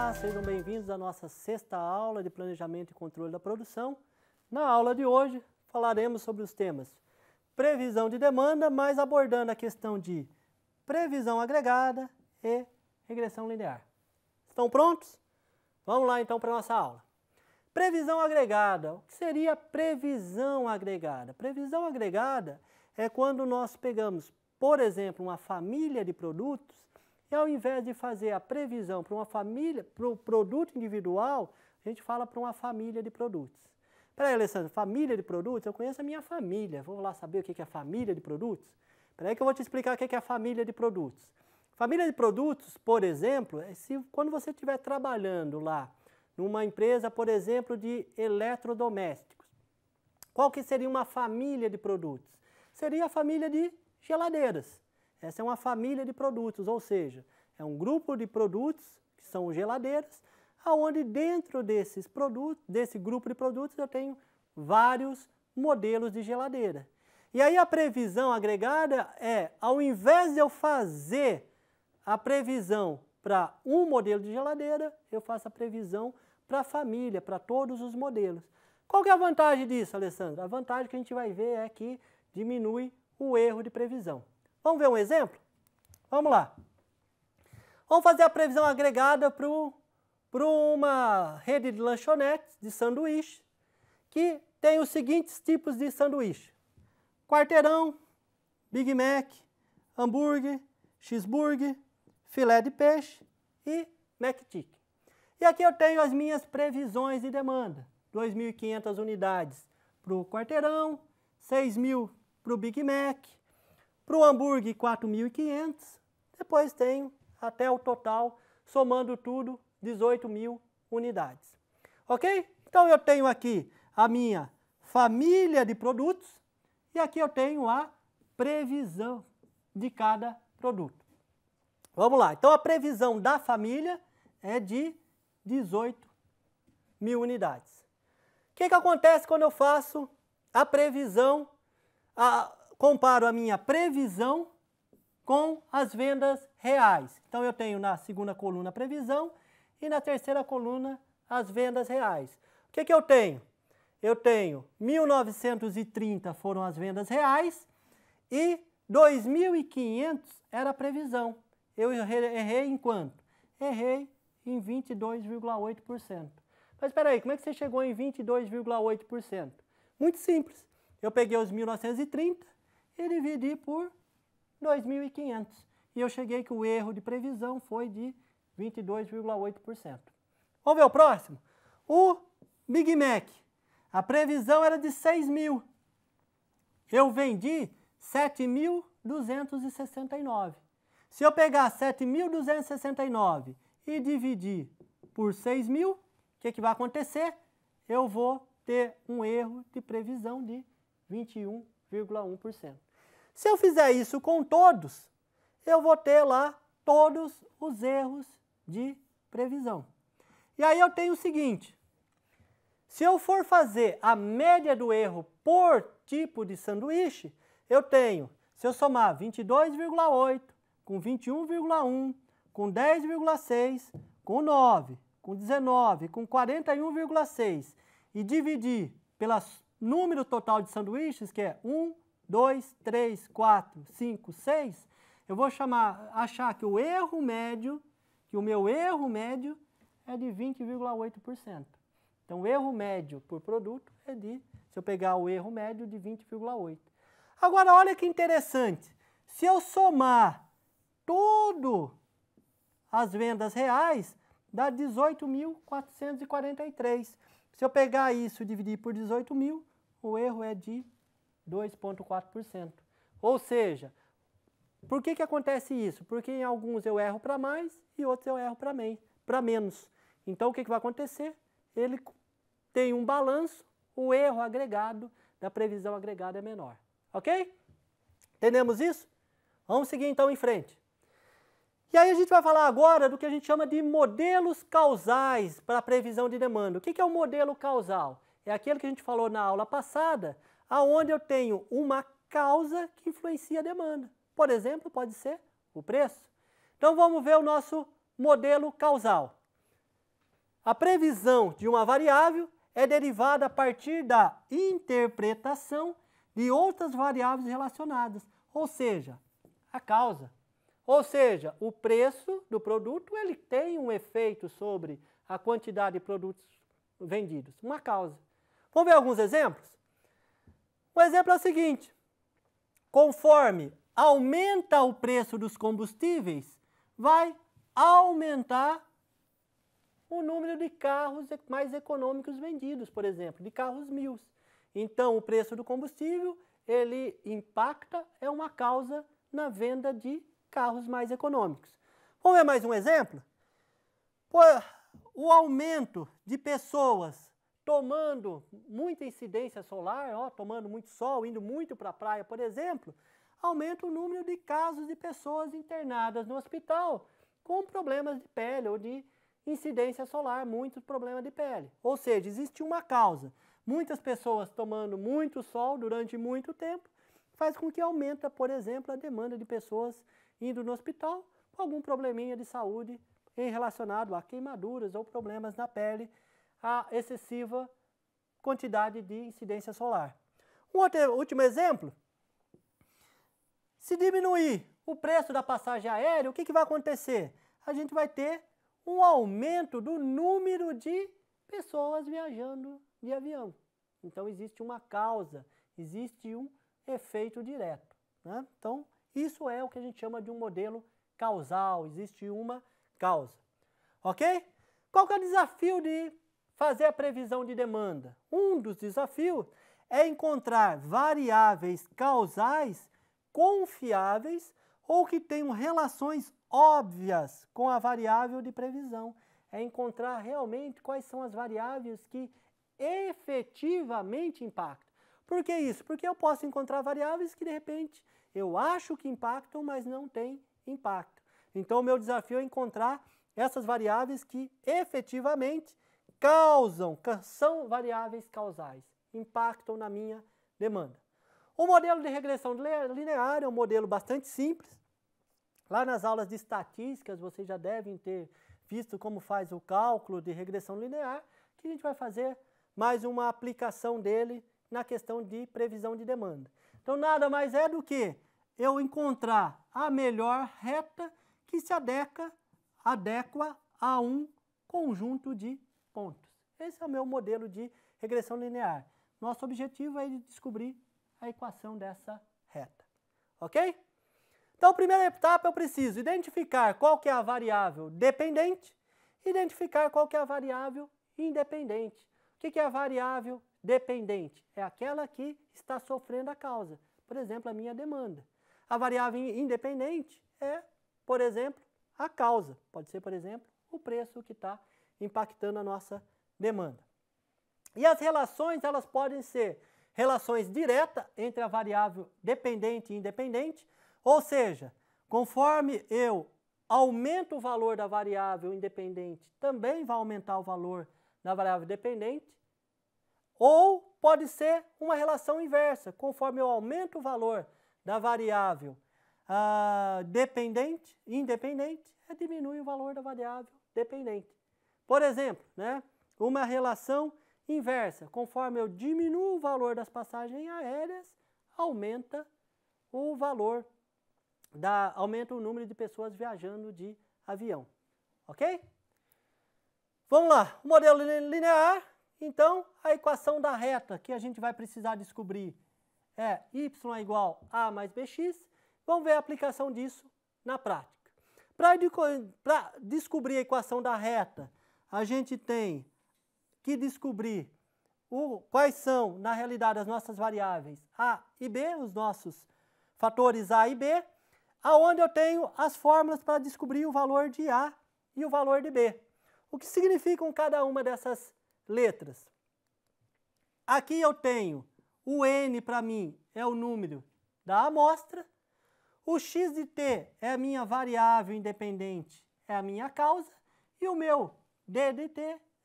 Olá, sejam bem-vindos à nossa sexta aula de Planejamento e Controle da Produção. Na aula de hoje falaremos sobre os temas previsão de demanda, mas abordando a questão de previsão agregada e regressão linear. Estão prontos? Vamos lá então para a nossa aula. Previsão agregada. O que seria previsão agregada? Previsão agregada é quando nós pegamos, por exemplo, uma família de produtos e ao invés de fazer a previsão para uma família, para o produto individual, a gente fala para uma família de produtos. Peraí, Alessandro, família de produtos? Eu conheço a minha família. Vou lá saber o que é família de produtos? Peraí que eu vou te explicar o que é a família de produtos. Família de produtos, por exemplo, é quando você estiver trabalhando lá numa empresa, por exemplo, de eletrodomésticos. Qual que seria uma família de produtos? Seria a família de geladeiras. Essa é uma família de produtos, ou seja, é um grupo de produtos, que são geladeiras, onde dentro desses produtos, desse grupo de produtos eu tenho vários modelos de geladeira. E aí a previsão agregada é, ao invés de eu fazer a previsão para um modelo de geladeira, eu faço a previsão para a família, para todos os modelos. Qual que é a vantagem disso, Alessandro? A vantagem que a gente vai ver é que diminui o erro de previsão. Vamos ver um exemplo? Vamos lá. Vamos fazer a previsão agregada para uma rede de lanchonetes, de sanduíche, que tem os seguintes tipos de sanduíche. Quarteirão, Big Mac, hambúrguer, cheeseburger, filé de peixe e McChicken. E aqui eu tenho as minhas previsões de demanda. 2.500 unidades para o quarteirão, 6.000 para o Big Mac, para o hambúrguer 4.500, depois tenho até o total, somando tudo, 18.000 unidades. Ok? Então eu tenho aqui a minha família de produtos e aqui eu tenho a previsão de cada produto. Vamos lá, então a previsão da família é de 18.000 unidades. O que acontece quando eu faço a previsão, comparo a minha previsão com as vendas reais? Então eu tenho na segunda coluna a previsão e na terceira coluna as vendas reais. O que eu tenho? Eu tenho 1.930 foram as vendas reais e 2.500 era a previsão. Eu errei em quanto? Errei em 22,8%. Mas espera aí, como é que você chegou em 22,8%? Muito simples. Eu peguei os 1.930 e dividi por 2.500. E eu cheguei que o erro de previsão foi de 22,8%. Vamos ver o próximo? O Big Mac. A previsão era de 6.000. Eu vendi 7.269. Se eu pegar 7.269 e dividir por 6.000, o que vai acontecer? Eu vou ter um erro de previsão de 21,1%. Se eu fizer isso com todos, eu vou ter lá todos os erros de previsão. E aí eu tenho o seguinte, se eu for fazer a média do erro por tipo de sanduíche, eu tenho, se eu somar 22,8 com 21,1, com 10,6, com 9, com 19, com 41,6 e dividir pelo número total de sanduíches, que é 1, 2, 3, 4, 5, 6, eu vou achar que o meu erro médio é de 20,8%. Então, o erro médio por produto é se eu pegar o erro médio, de 20,8%. Agora, olha que interessante. Se eu somar todas as vendas reais, dá 18.443. Se eu pegar isso e dividir por 18.000, o erro é de 2,4%. Ou seja, por que acontece isso? Porque em alguns eu erro para mais e outros eu erro para menos. Então, o que vai acontecer? Ele tem um balanço, o erro agregado da previsão agregada é menor. Ok? Entendemos isso? Vamos seguir então em frente. E aí a gente vai falar agora do que a gente chama de modelos causais para a previsão de demanda. O que é um modelo causal? É aquele que a gente falou na aula passada, aonde eu tenho uma causa que influencia a demanda. Por exemplo, pode ser o preço. Então vamos ver o nosso modelo causal. A previsão de uma variável é derivada a partir da interpretação de outras variáveis relacionadas, ou seja, a causa. Ou seja, o preço do produto ele tem um efeito sobre a quantidade de produtos vendidos, uma causa. Vamos ver alguns exemplos? O exemplo é o seguinte: conforme aumenta o preço dos combustíveis, vai aumentar o número de carros mais econômicos vendidos, por exemplo, de carros 1000. Então, o preço do combustível, ele impacta, é uma causa na venda de carros mais econômicos. Vamos ver mais um exemplo? O aumento de pessoas tomando muita incidência solar, tomando muito sol, indo muito para a praia, por exemplo, aumenta o número de casos de pessoas internadas no hospital com problemas de pele ou de incidência solar, muitos problemas de pele. Ou seja, existe uma causa. Muitas pessoas tomando muito sol durante muito tempo faz com que aumenta, por exemplo, a demanda de pessoas indo no hospital com algum probleminha de saúde relacionado a queimaduras ou problemas na pele, a excessiva quantidade de incidência solar. Um último exemplo: se diminuir o preço da passagem aérea, o que vai acontecer? A gente vai ter um aumento do número de pessoas viajando de avião. Então, existe uma causa, existe um efeito direto, né? Então, isso é o que a gente chama de um modelo causal, existe uma causa. Ok? Qual que é o desafio de fazer a previsão de demanda? Um dos desafios é encontrar variáveis causais confiáveis ou que tenham relações óbvias com a variável de previsão. É encontrar realmente quais são as variáveis que efetivamente impactam. Por que isso? Porque eu posso encontrar variáveis que, de repente, eu acho que impactam, mas não têm impacto. Então, o meu desafio é encontrar essas variáveis que efetivamente causam, são variáveis causais, impactam na minha demanda. O modelo de regressão linear é um modelo bastante simples. Lá nas aulas de estatísticas, vocês já devem ter visto como faz o cálculo de regressão linear, que a gente vai fazer mais uma aplicação dele na questão de previsão de demanda. Então, nada mais é do que eu encontrar a melhor reta que se adequa a um conjunto de pontos. Esse é o meu modelo de regressão linear. Nosso objetivo é descobrir a equação dessa reta. Ok? Então, a primeira etapa eu preciso identificar qual que é a variável dependente, identificar qual que é a variável independente. O que é a variável dependente? É aquela que está sofrendo a causa. Por exemplo, a minha demanda. A variável independente é, por exemplo, a causa. Pode ser, por exemplo, o preço que está impactando a nossa demanda. E as relações, elas podem ser relações diretas entre a variável dependente e independente, ou seja, conforme eu aumento o valor da variável independente, também vai aumentar o valor da variável dependente, ou pode ser uma relação inversa, conforme eu aumento o valor da variável independente, diminui o valor da variável dependente. Por exemplo, né, uma relação inversa, conforme eu diminuo o valor das passagens aéreas, aumenta o valor aumenta o número de pessoas viajando de avião. Ok? Vamos lá, o modelo linear, então a equação da reta que a gente vai precisar descobrir é y é igual a mais bx. Vamos ver a aplicação disso na prática. Para descobrir a equação da reta, a gente tem que descobrir quais são, na realidade, as nossas variáveis a e b, os nossos fatores a e b, aonde eu tenho as fórmulas para descobrir o valor de a e o valor de b. O que significam cada uma dessas letras? Aqui eu tenho o n, para mim, é o número da amostra, o x de t é a minha variável independente, é a minha causa, e o meu d de t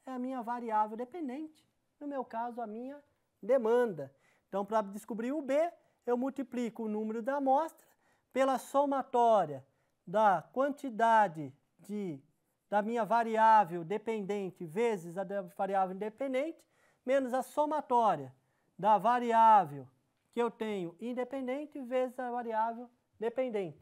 é a minha variável dependente, no meu caso, a minha demanda. Então, para descobrir o b, eu multiplico o número da amostra pela somatória da quantidade de da minha variável dependente vezes a da variável independente, menos a somatória da variável que eu tenho independente vezes a variável dependente.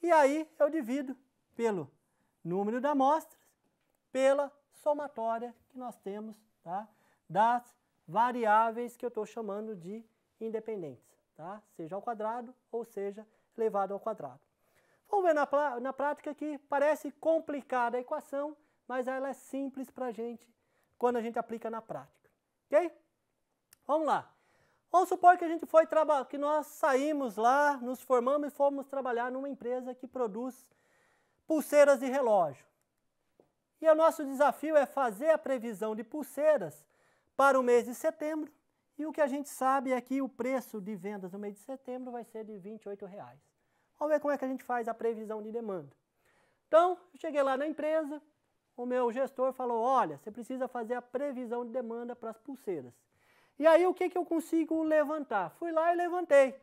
E aí eu divido pelo número de amostras pela somatória que nós temos, tá, das variáveis que eu estou chamando de independentes, tá? Seja ao quadrado ou seja elevado ao quadrado. Vamos ver na prática que parece complicada a equação, mas ela é simples para a gente quando a gente aplica na prática. Ok? Vamos lá. Vamos supor que a gente que nós saímos lá, nos formamos e fomos trabalhar numa empresa que produz pulseiras de relógio. E o nosso desafio é fazer a previsão de pulseiras para o mês de setembro. E o que a gente sabe é que o preço de vendas no mês de setembro vai ser de R$ 28. Vamos ver como é que a gente faz a previsão de demanda. Então, eu cheguei lá na empresa, o meu gestor falou, olha, você precisa fazer a previsão de demanda para as pulseiras. E aí, o que eu consigo levantar? Fui lá e levantei.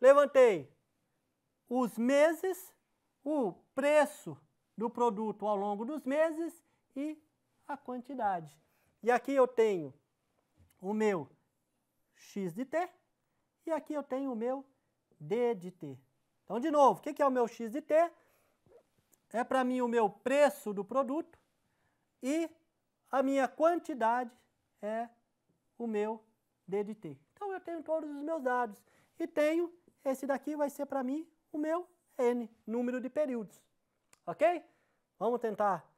Levantei os meses, o preço do produto ao longo dos meses e a quantidade. E aqui eu tenho o meu X de T e aqui eu tenho o meu D de T. Então, de novo, o que é o meu X de T? É para mim o meu preço do produto e a minha quantidade é o meu D de T. Então, eu tenho todos os meus dados e tenho, esse daqui vai ser para mim o meu N, número de períodos. Ok? Vamos tentar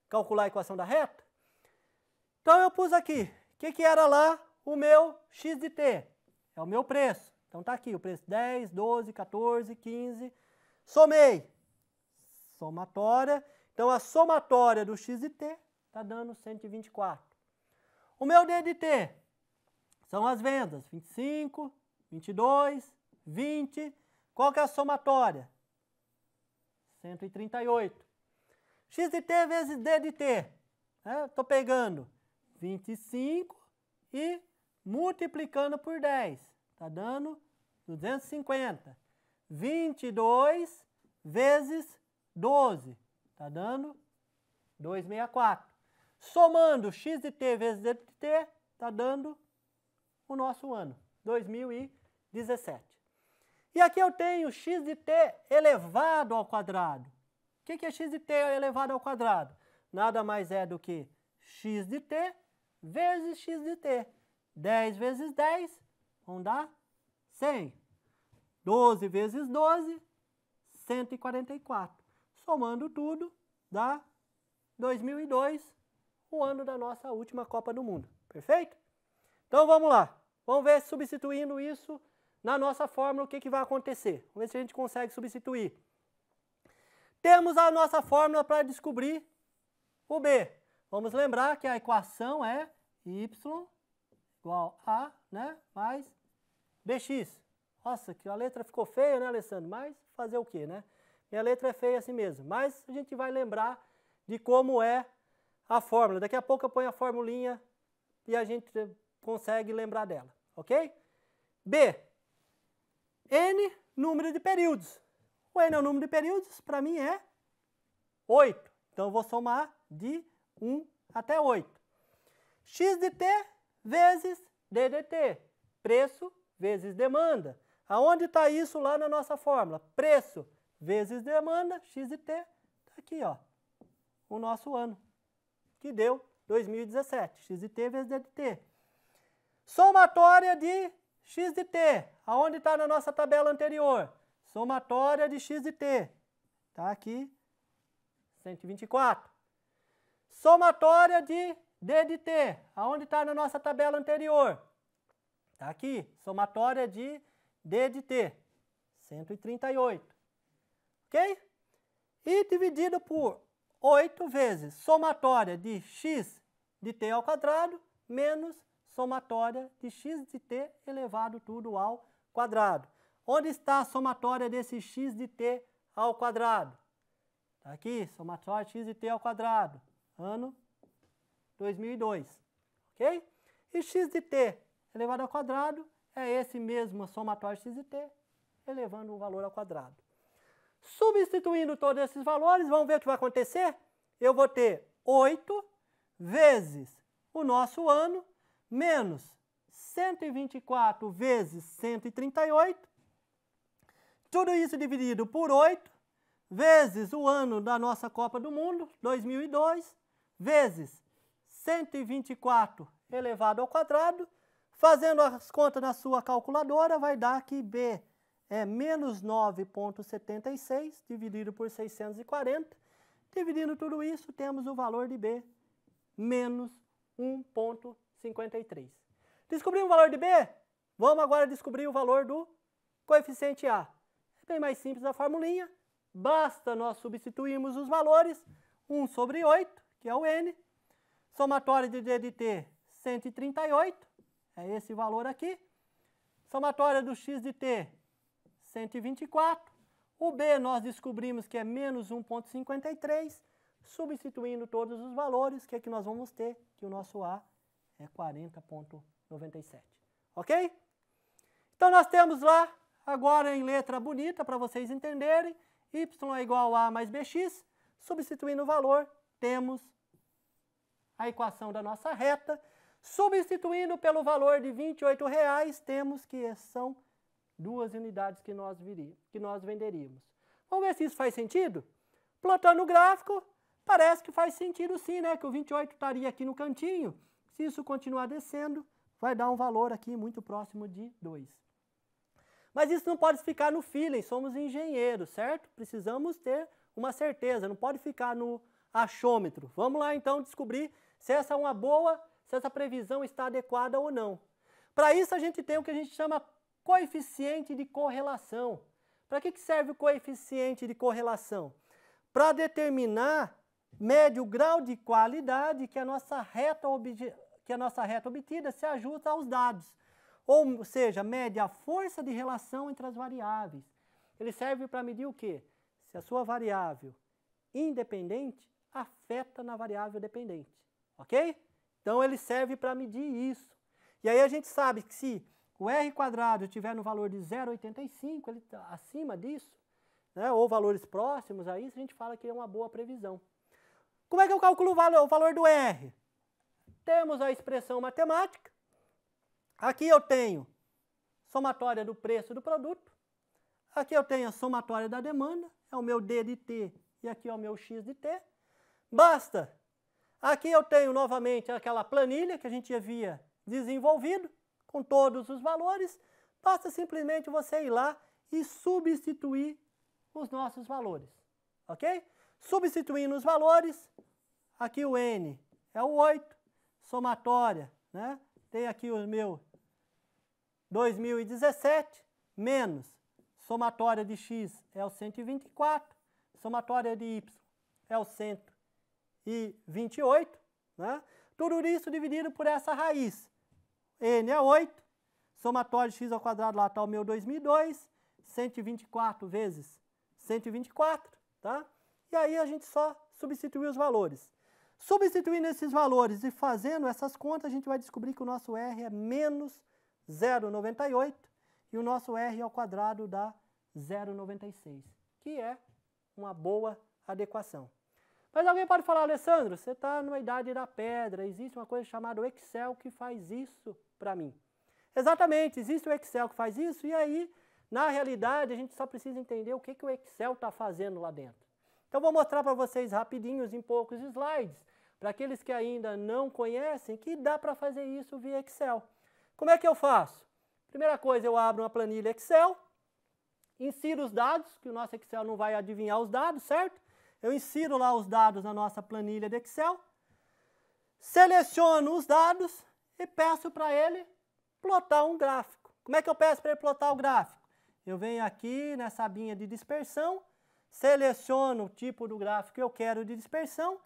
calcular a equação da reta? Então, eu pus aqui, o que era lá o meu X de T? É o meu preço. Então, está aqui o preço 10, 12, 14, 15. Somei. Somatória. Então, a somatória do X de T está dando 124. O meu D de T são as vendas. 25, 22, 20. Qual que é a somatória? 138. X de T vezes D de T. Estou pegando 25 e multiplicando por 10. Está dando 250. 22 vezes 12. Está dando 264. Somando X de T vezes D de T, está dando o nosso ano, 2017. E aqui eu tenho X de T elevado ao quadrado. O que é X de T elevado ao quadrado? Nada mais é do que X de T vezes X de T. 10 vezes 10 vão dar 100. 12 vezes 12, 144. Somando tudo, dá 2002, o ano da nossa última Copa do Mundo. Perfeito? Então vamos lá. Vamos ver, substituindo isso na nossa fórmula, o que vai acontecer. Vamos ver se a gente consegue substituir. Temos a nossa fórmula para descobrir o B. Vamos lembrar que a equação é y igual a, né, mais bx. Nossa, que a letra ficou feia, né, Alessandro? Mas fazer o quê, né? Minha letra é feia assim mesmo. Mas a gente vai lembrar de como é a fórmula. Daqui a pouco eu ponho a formulinha e a gente consegue lembrar dela, ok? B. N, número de períodos. O N é o número de períodos, para mim é 8. Então, eu vou somar de 1 até 8. X de T vezes D de T. Preço vezes demanda. Aonde está isso lá na nossa fórmula? Preço vezes demanda, X de T. Está aqui, ó, o nosso ano, que deu 2017. X de T vezes D de T. Somatória de X de T. Aonde está na nossa tabela anterior? Somatória de X de T. Está aqui, 124. Somatória de D de T. Aonde está na nossa tabela anterior? Está aqui, somatória de D de T. 138. Ok? E dividido por 8 vezes somatória de X de T ao quadrado menos somatória de X de T elevado tudo ao quadrado. Onde está a somatória desse X de T ao quadrado? Está aqui, somatória de X de T ao quadrado, ano 2002, ok? E X de T elevado ao quadrado é esse mesmo somatório de X de T, elevando o valor ao quadrado. Substituindo todos esses valores, vamos ver o que vai acontecer? eu vou ter 8 vezes o nosso ano, menos 124 vezes 138, tudo isso dividido por 8, vezes o ano da nossa Copa do Mundo, 2002, vezes 124 elevado ao quadrado, fazendo as contas na sua calculadora, vai dar que B é menos 9,76 dividido por 640. Dividindo tudo isso, temos o valor de B, menos 1,53. Descobrimos o valor de B? Vamos agora descobrir o valor do coeficiente A. É bem mais simples a formulinha. Basta nós substituirmos os valores. 1 sobre 8, que é o N. Somatório de D de T, 138. É esse valor aqui. Somatória do X de T, 124. O B nós descobrimos que é menos 1,53. Substituindo todos os valores, o que é que nós vamos ter? Que o nosso A é 40,97. Ok? Então nós temos lá, agora em letra bonita, para vocês entenderem, y é igual a mais bx. Substituindo o valor, temos a equação da nossa reta. Substituindo pelo valor de R$ 28,00, temos que são 2 unidades que nós venderíamos. Vamos ver se isso faz sentido? Plotando o gráfico, parece que faz sentido sim, né? Que o 28 estaria aqui no cantinho. Se isso continuar descendo, vai dar um valor aqui muito próximo de 2. Mas isso não pode ficar no feeling, somos engenheiros, certo? Precisamos ter uma certeza, não pode ficar no achômetro. Vamos lá então descobrir se essa é uma boa, se essa previsão está adequada ou não. Para isso a gente tem o que a gente chama coeficiente de correlação. Para que serve o coeficiente de correlação? Para determinar, mede o grau de qualidade que a nossa reta obtida se ajusta aos dados. Ou seja, mede a força de relação entre as variáveis. Ele serve para medir o quê? Se a sua variável independente afeta na variável dependente. Ok? Então ele serve para medir isso. E aí a gente sabe que se o R² estiver no valor de 0,85, ele está acima disso, né, ou valores próximos a isso, a gente fala que é uma boa previsão. Como é que eu calculo o valor do R? Temos a expressão matemática. Aqui eu tenho somatória do preço do produto. Aqui eu tenho a somatória da demanda, é o meu D de T e aqui é o meu X de T. Basta. Aqui eu tenho novamente aquela planilha que a gente havia desenvolvido, com todos os valores. Basta simplesmente você ir lá e substituir os nossos valores. Ok? Substituindo os valores, aqui o N é o 8, somatória, né? Tem aqui o meu 2017, menos somatória de X é o 124, somatória de Y é o 128, né? Tudo isso dividido por essa raiz. N é 8, somatório de x² lá está o meu 2002, 124 vezes 124, tá? E aí a gente só substitui os valores. Substituindo esses valores e fazendo essas contas, a gente vai descobrir que o nosso R é menos 0,98 e o nosso R ao quadrado dá 0,96, que é uma boa adequação. Mas alguém pode falar, Alessandro, você está na idade da pedra, existe uma coisa chamada Excel que faz isso para mim. Exatamente, existe o Excel que faz isso e aí, na realidade, a gente só precisa entender o que o Excel está fazendo lá dentro. Então, vou mostrar para vocês rapidinhos, em poucos slides, para aqueles que ainda não conhecem, que dá para fazer isso via Excel. Como é que eu faço? Primeira coisa, eu abro uma planilha Excel, insiro os dados, que o nosso Excel não vai adivinhar os dados, certo? Eu insiro lá os dados na nossa planilha de Excel, seleciono os dados e peço para ele plotar um gráfico. Como é que eu peço para ele plotar o gráfico? Eu venho aqui nessa abinha de dispersão, seleciono o tipo do gráfico que eu quero de dispersão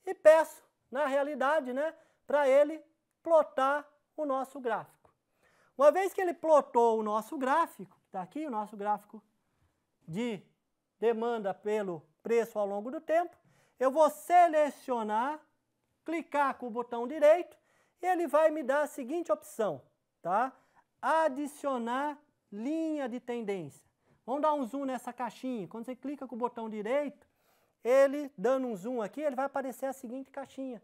e peço, na realidade, né, para ele plotar o nosso gráfico. Uma vez que ele plotou o nosso gráfico, está aqui o nosso gráfico de demanda pelo preço ao longo do tempo, eu vou selecionar, clicar com o botão direito e ele vai me dar a seguinte opção, tá? Adicionar linha de tendência. Vamos dar um zoom nessa caixinha. Quando você clica com o botão direito, ele, dando um zoom aqui, ele vai aparecer a seguinte caixinha.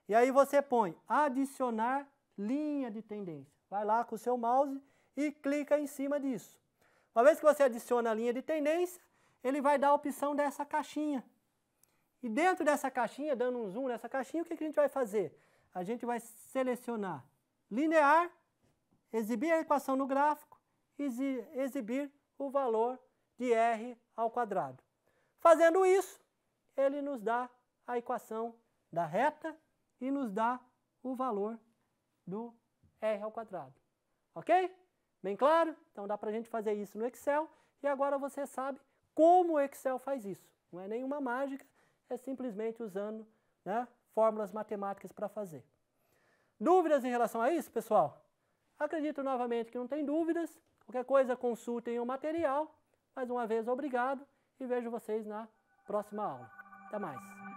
E aí você põe adicionar linha de tendência. Vai lá com o seu mouse e clica em cima disso. Uma vez que você adiciona a linha de tendência, ele vai dar a opção dessa caixinha. E dentro dessa caixinha, dando um zoom nessa caixinha, o que a gente vai fazer? A gente vai selecionar linear, exibir a equação no gráfico, exibir o valor de R ao quadrado. Fazendo isso, ele nos dá a equação da reta e nos dá o valor do R ao quadrado. Ok? Bem claro? Então dá para a gente fazer isso no Excel e agora você sabe como o Excel faz isso. Não é nenhuma mágica, é simplesmente usando, né, fórmulas matemáticas para fazer. Dúvidas em relação a isso, pessoal? Acredito novamente que não tem dúvidas. Qualquer coisa, consultem o material. Mais uma vez, obrigado e vejo vocês na próxima aula. Até mais.